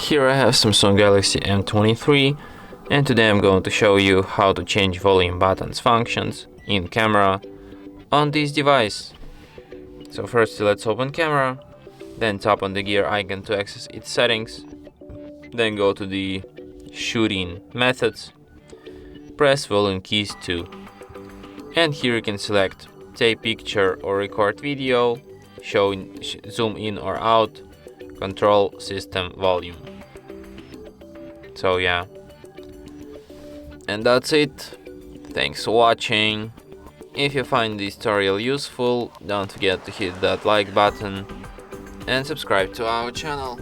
Here I have Samsung Galaxy M23, and today I'm going to show you how to change volume buttons functions in camera on this device. So first let's open camera, then tap on the gear icon to access its settings, then go to the shooting methods, press volume keys 2, and here you can select take picture or record video, zoom in or out, control system volume. So yeah, and that's it. Thanks for watching. If you find this tutorial useful, don't forget to hit that like button and subscribe to our channel.